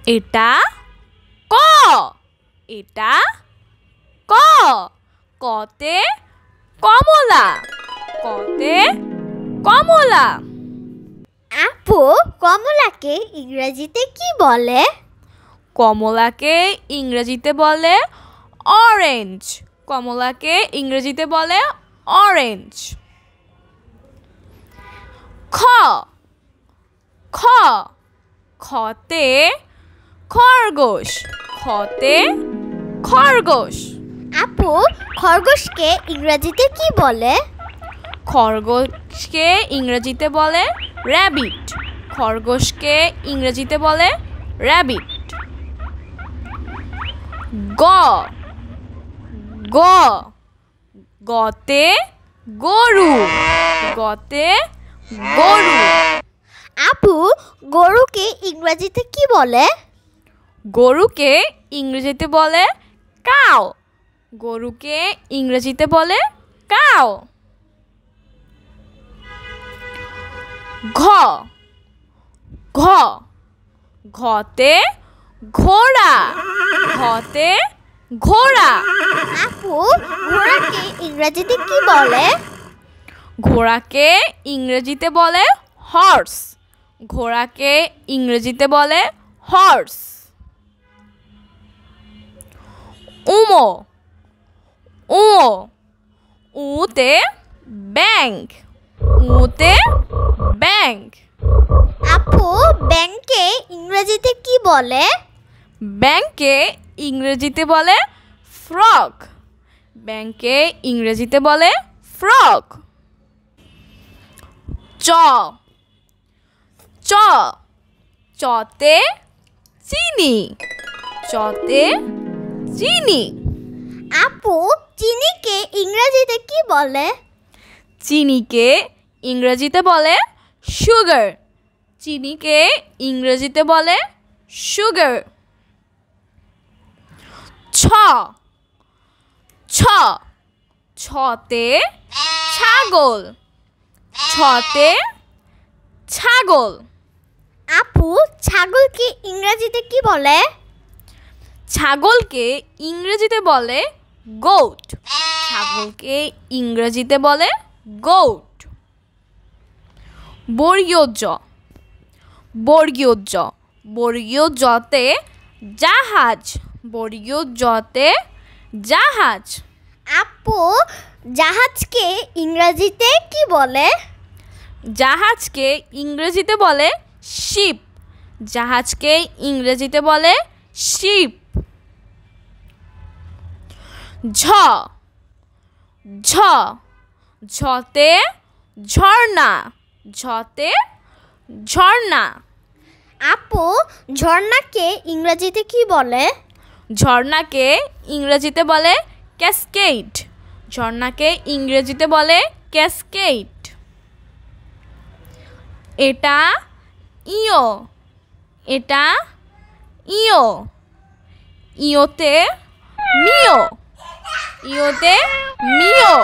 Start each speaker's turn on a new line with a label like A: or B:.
A: এটা ক, এটা ক, কতে কমলা, কতে কমলা।
B: আপু কমলাকে ইংরেজিতে কি বলে?
A: কমলাকে ইংরেজিতে বলে অরেঞ্জ, কমলাকে ইংরেজিতে বলে অরেঞ্জ। খ, খ, খতে খরগোশ, খতে খরগোশ।
B: আপু খরগোশকে ইংরেজিতে কি বলে?
A: খরগোশকে ইংরেজিতে বলে র্যাবিট, খরগোশকে ইংরেজিতে বলে র্যাবিট। গ, গ, গতে গরু, গতে গরু।
B: আপু গরুকে ইংরেজিতে কি বলে?
A: গরুকে ইংরেজিতে বলে কাউ, গরুকে ইংরেজিতে বলে কাউ। ঘ, ঘ, ঘতে ঘোড়া, ঘতে ঘোড়া।
B: আপু ঘোড়াকে ইংরেজিতে কি বলে?
A: ঘোড়াকে ইংরেজিতে বলে হর্স, ঘোড়াকে ইংরেজিতে বলে হর্স। উমো, উমো, উতে ব্যাংক, উতে ব্যাংক।
B: আপু ব্যাংকে ইংরেজিতে কি বলে?
A: ব্যাংকে ইংরেজিতে বলে ফ্রক, ব্যাংকে ইংরেজিতে বলে ফ্রক। চ, চ, চতে চিনি, চতে চিনি।
B: আপু চিনিকে ইংরেজিতে কি বলে?
A: চিনিকে ইংরেজিতে বলে সুগার, চিনিকে ইংরেজিতে বলে সুগার। ছ, ছ, ছতে ছাগল, ছতে ছাগল।
B: আপু ছাগলকে ইংরেজিতে কি বলে?
A: ছাগলকে ইংরেজিতে বলে গোট, ছাগলকে ইংরেজিতে বলে গোট। বর্গীয় জ, বর্গীয় জ, বর্গীয় জতে জাহাজ, বর্গীয় জতে জাহাজ।
B: আপু জাহাজকে ইংরেজিতে কি বলে?
A: জাহাজকে ইংরেজিতে বলে শিপ, জাহাজকে ইংরেজিতে বলে শিপ। ঝ, ঝ, ঝতে ঝর্ণা, ঝতে ঝর্ণা।
B: আপু ঝর্ণাকে ইংরেজিতে কি বলে?
A: ঝর্ণাকে ইংরেজিতে বলে ক্যাসকেড, ঝর্ণাকে ইংরেজিতে বলে ক্যাসকেড। এটা ইও, এটা ইও, ইওতে মিও, ইওতে মিও।